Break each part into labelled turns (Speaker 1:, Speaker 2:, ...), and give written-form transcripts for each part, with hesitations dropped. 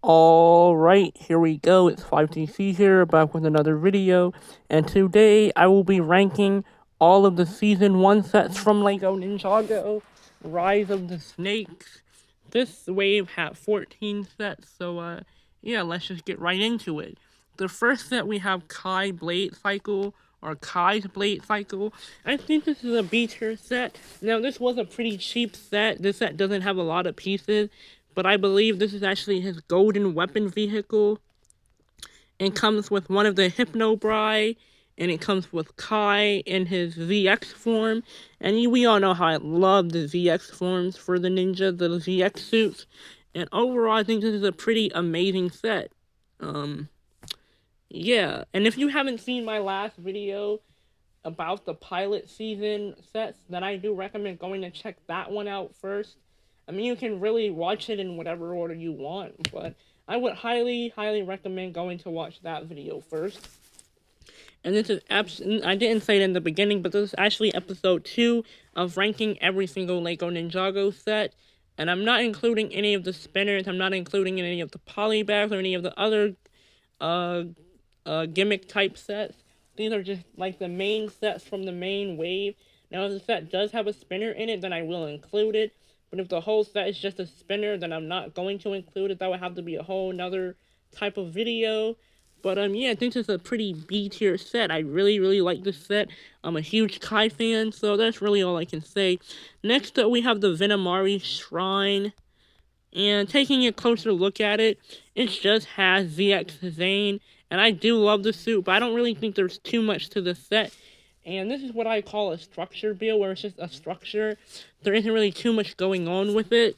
Speaker 1: Alright, here we go. It's 5TC here, back with another video. And today I will be ranking all of the Season 1 sets from LEGO Ninjago Rise of the Snakes. This wave had 14 sets, so yeah, let's just get right into it. The first set we have Kai Blade Cycle, or Kai's Blade Cycle. I think this is a B tier set. Now, this was a pretty cheap set. This set doesn't have a lot of pieces, but I believe this is actually his golden weapon vehicle. It comes with one of the Hypnobri, and it comes with Kai in his ZX form. And we all know how I love the ZX forms for the ninja, the ZX suits. And overall, I think this is a pretty amazing set. Yeah, and if you haven't seen my last video about the pilot season sets, then I do recommend going to check that one out first. I mean, you can really watch it in whatever order you want, but I would highly, highly recommend going to watch that video first. And this is I didn't say it in the beginning, but this is actually episode 2 of ranking every single LEGO Ninjago set. And I'm not including any of the spinners, I'm not including any of the polybags or any of the other uh, gimmick type sets. These are just like the main sets from the main wave. Now, if the set does have a spinner in it, then I will include it. But if the whole set is just a spinner, then I'm not going to include it. That would have to be a whole nother type of video. But yeah, I think this is a pretty B tier set. I really, really like this set. I'm a huge Kai fan, so that's really all I can say. Next up, we have the Venomari Shrine. And taking a closer look at it, it just has ZX Zane. And I do love the suit, but I don't really think there's too much to the set. And this is what I call a structure build, where it's just a structure. There isn't really too much going on with it.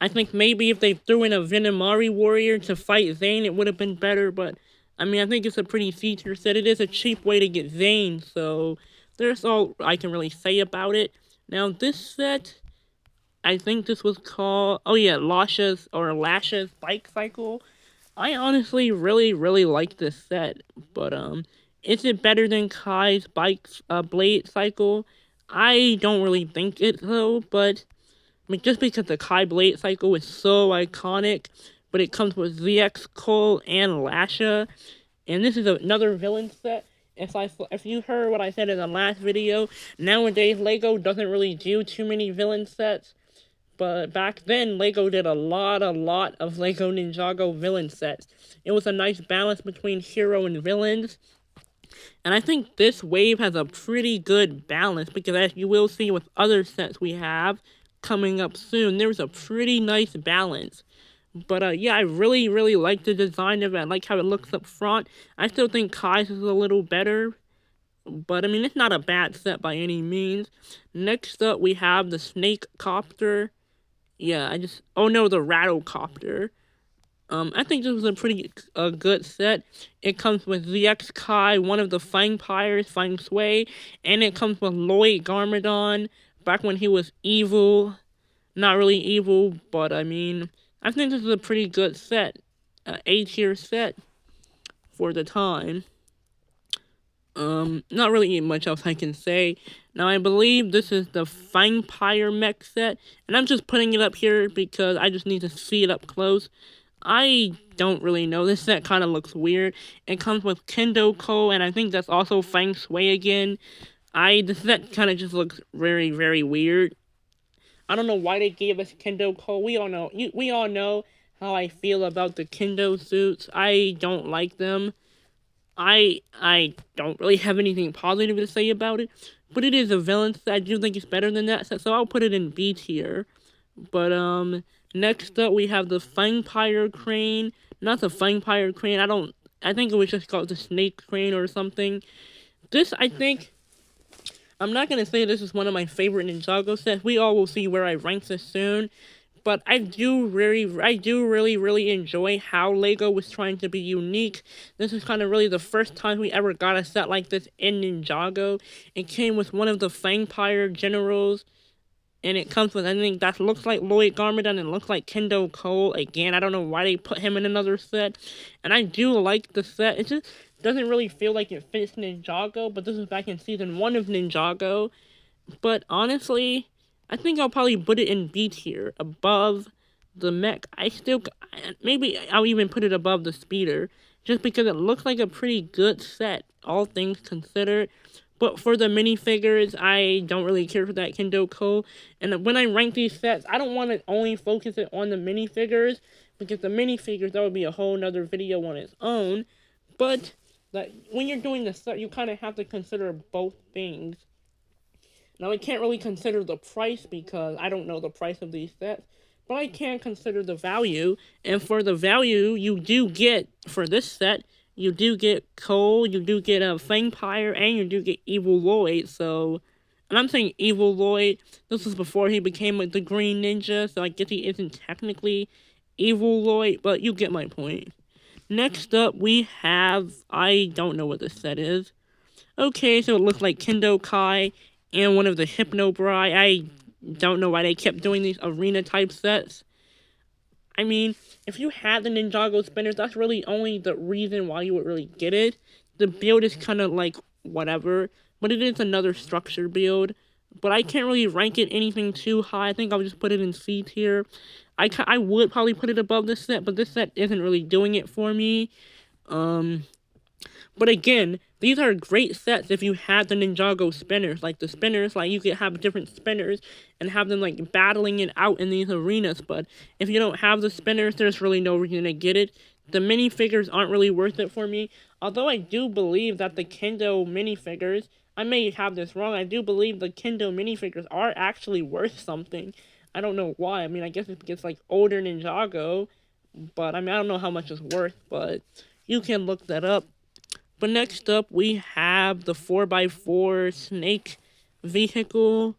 Speaker 1: I think maybe if they threw in a Venomari warrior to fight Zane, it would have been better. But, I mean, I think it's a pretty feature set. It is a cheap way to get Zane, so there's all I can really say about it. Now, this set, I think this was called, oh yeah, Lasha's Bike Cycle. I honestly really, really like this set, but is it better than Kai's Blade Cycle? I don't really think it though, but I mean, just because the Kai Blade Cycle is so iconic, but it comes with ZX Cole and Lasha, and this is another villain set. If you heard what I said in the last video, nowadays LEGO doesn't really do too many villain sets. But back then, LEGO did a lot of LEGO Ninjago villain sets. It was a nice balance between hero and villains. And I think this wave has a pretty good balance because, as you will see with other sets we have coming up soon, there's a pretty nice balance. But yeah, I really, really like the design of it. I like how it looks up front. I still think Kai's is a little better. But I mean, it's not a bad set by any means. Next up, we have the Snake Copter. Yeah, oh no, the Rattlecopter. I think this was a pretty good set. It comes with ZX Kai, one of the Fang Pyres, Fang Sui, and it comes with Lloyd Garmadon, back when he was evil. Not really evil, but I mean, I think this is a pretty good set. A tier set for the time. Not really much else I can say. Now, I believe this is the Vampire Mech set, and I'm just putting it up here because I just need to see it up close. I don't really know. This set kind of looks weird. It comes with Kendo Ko, and I think that's also Fang Sui again. The set kind of just looks very, very weird. I don't know why they gave us Kendo Ko. We all know how I feel about the Kendo suits. I don't like them. I don't really have anything positive to say about it, but it is a villain set. I do think it's better than that set, so I'll put it in B tier. But next up we have the Vampire Crane. Not the Vampire Crane. I think it was just called the Snake Crane or something. I'm not gonna say this is one of my favorite Ninjago sets. We all will see where I rank this soon. But I do really enjoy how LEGO was trying to be unique. This is kind of really the first time we ever got a set like this in Ninjago. It came with one of the Vampire generals, and it comes with, I think, that looks like Lloyd Garmadon and looks like Kendo Cole. Again, I don't know why they put him in another set. And I do like the set. It just doesn't really feel like it fits Ninjago, but this is back in Season 1 of Ninjago. But honestly, I think I'll probably put it in B tier, above the mech, maybe I'll even put it above the speeder, just because it looks like a pretty good set, all things considered. But for the minifigures, I don't really care for that Kendo Ko. And when I rank these sets, I don't want to only focus it on the minifigures, because the minifigures, that would be a whole nother video on its own. But that when you're doing the set, you kind of have to consider both things. Now, I can't really consider the price because I don't know the price of these sets, but I can consider the value. And for the value, you do get, for this set, you do get Cole, you do get a Fangpire, and you do get Evil Lloyd. So, and I'm saying Evil Lloyd, this was before he became like the Green Ninja, so I guess he isn't technically Evil Lloyd, but you get my point. Next up, we have, I don't know what this set is. Okay, so it looks like Kendo Kai and one of the Hypnobrai. I don't know why they kept doing these arena type sets. I mean, if you had the Ninjago spinners, that's really only the reason why you would really get it. The build is kind of like whatever, but it is another structure build. But I can't really rank it anything too high. I think I'll just put it in C tier. I would probably put it above this set, but this set isn't really doing it for me. But again, these are great sets if you had the Ninjago spinners. Like the spinners, like you could have different spinners and have them like battling it out in these arenas. But if you don't have the spinners, there's really no reason to get it. The minifigures aren't really worth it for me. Although I do believe that the Kendo minifigures, I may have this wrong, I do believe the Kendo minifigures are actually worth something. I don't know why. I mean, I guess it's like older Ninjago. But I mean, I don't know how much it's worth, but you can look that up. But next up, we have the 4x4 snake vehicle.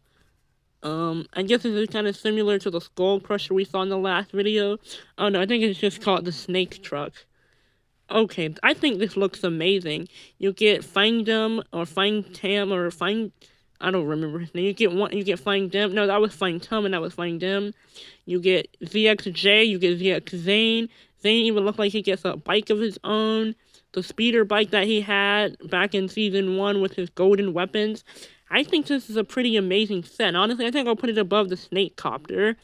Speaker 1: I guess this is kind of similar to the Skull Crusher we saw in the last video. Oh no, I think it's just called the Snake Truck. Okay, I think this looks amazing. You get Fangdom or Fangtam or Fang... I don't remember his name. You get Fangdom. No, that was Fangtum and that was Fangdom. You get ZXJ, you get ZX Zane. Zane even looks like he gets a bike of his own. The speeder bike that he had back in Season 1 with his golden weapons. I think this is a pretty amazing set. Honestly, I think I'll put it above the Snake Copter.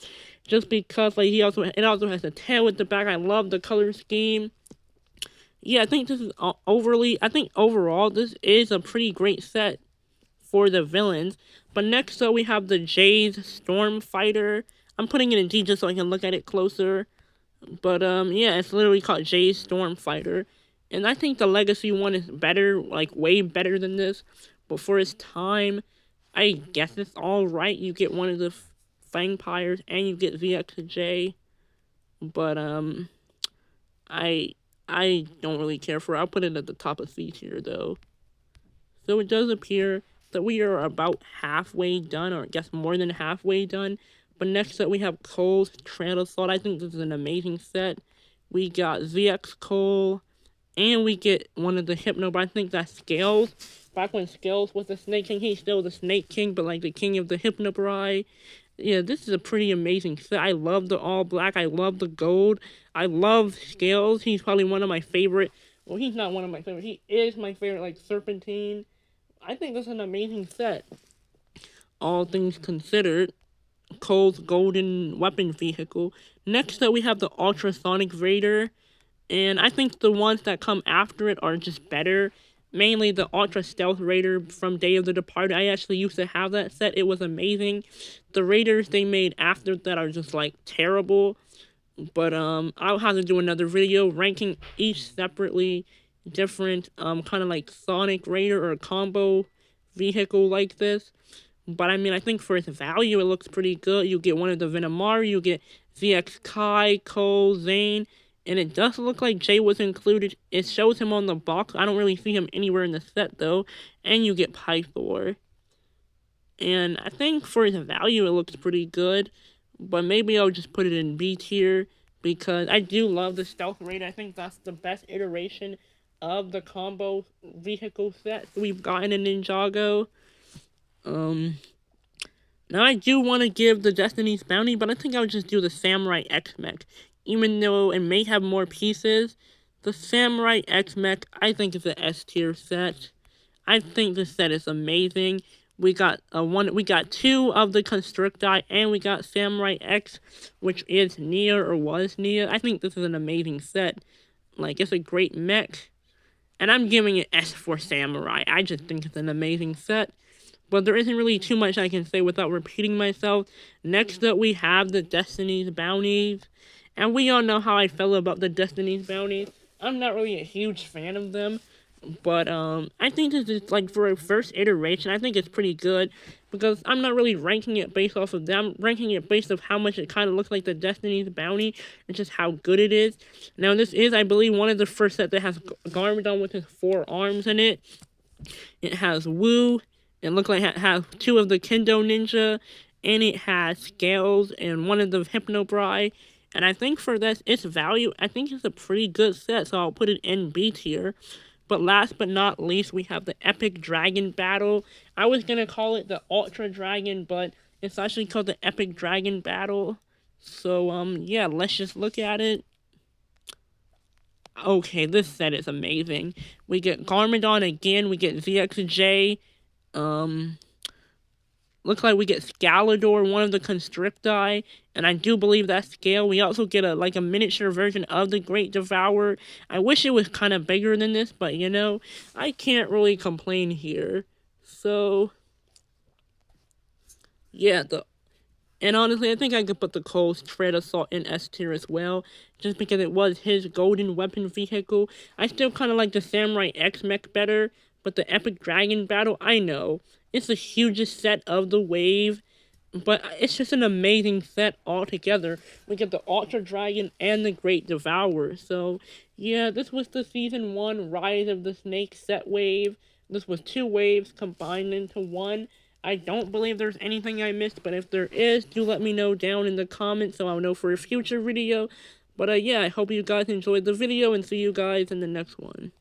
Speaker 1: Just because like it also has a tail at the back. I love the color scheme. Yeah, I think this is I think overall, this is a pretty great set for the villains. But next up, we have the Jay's Stormfighter. I'm putting it in G just so I can look at it closer. But, yeah, it's literally called Jay's Stormfighter. And I think the Legacy one is better, like, way better than this. But for its time, I guess it's alright. You get one of the Fangpires, and you get ZXJ. But, I don't really care for it. I'll put it at the top of C tier, though. So it does appear that we are about halfway done, or I guess more than halfway done. But next up, we have Cole's Trail Assault. I think this is an amazing set. We got ZX Cole, and we get one of the Hypno, but I think that's Scales. Back when Scales was the Snake King, he's still the Snake King, but like the king of the Hypnobrai. Yeah, this is a pretty amazing set. I love the all black. I love the gold. I love Scales. He's probably one of my favorite. Well, he's not one of my favorite. He is my favorite, like, Serpentine. I think this is an amazing set. All things considered. Cole's golden weapon vehicle. Next up, we have the Ultrasonic Raider. And I think the ones that come after it are just better. Mainly the Ultra Stealth Raider from Day of the Departed. I actually used to have that set. It was amazing. The Raiders they made after that are just, like, terrible. But, I'll have to do another video ranking each separately. Different, kind of like Sonic Raider or a combo vehicle like this. But, I mean, I think for its value, it looks pretty good. You get one of the Venomaru, you get ZX Kai, Cole, Zane, and it does look like Jay was included. It shows him on the box. I don't really see him anywhere in the set, though. And you get Pythor. And I think for its value, it looks pretty good. But maybe I'll just put it in B tier, because I do love the Stealth Raider. I think that's the best iteration of the combo vehicle sets we've gotten in Ninjago. Now I do want to give the Destiny's Bounty, but I think I'll just do the Samurai X-Mech. Even though it may have more pieces, the Samurai X-Mech, I think is an S tier set. I think this set is amazing. We got we got two of the Constricti, and we got Samurai X, which is Nia or was Nia. I think this is an amazing set. Like, it's a great mech, and I'm giving it S for Samurai. I just think it's an amazing set. But there isn't really too much I can say without repeating myself. Next up, we have the Destiny's Bounties. And we all know how I feel about the Destiny's Bounties. I'm not really a huge fan of them. But I think this is, like, for a first iteration, I think it's pretty good. Because I'm not really ranking it based off of them. I'm ranking it based off how much it kind of looks like the Destiny's Bounty. And just how good it is. Now, this is, I believe, one of the first sets that has Garmadon with his 4 arms in it. It has Wu. It looks like it has 2 of the Kendo Ninja, and it has Scales and 1 of the Hypnobrai. And I think for this, its value, I think it's a pretty good set, so I'll put it in B tier. But last but not least, we have the Epic Dragon Battle. I was going to call it the Ultra Dragon, but it's actually called the Epic Dragon Battle. So, yeah, let's just look at it. Okay, this set is amazing. We get Garmadon again, we get ZXJ, looks like we get Scalador, 1 of the Constricti, and I do believe that's Scale. We also get a miniature version of the Great Devourer. I wish it was kind of bigger than this, but you know, I can't really complain here. So, yeah, and honestly, I think I could put the Cole's Tread Assault in S tier as well, just because it was his golden weapon vehicle. I still kind of like the Samurai X mech better, but the Epic Dragon Battle, I know, it's the hugest set of the wave, but it's just an amazing set altogether. We get the Ultra Dragon and the Great Devourer. So, yeah, this was the Season 1 Rise of the Snake set wave. This was 2 waves combined into 1. I don't believe there's anything I missed, but if there is, do let me know down in the comments so I'll know for a future video. But yeah, I hope you guys enjoyed the video, and see you guys in the next one.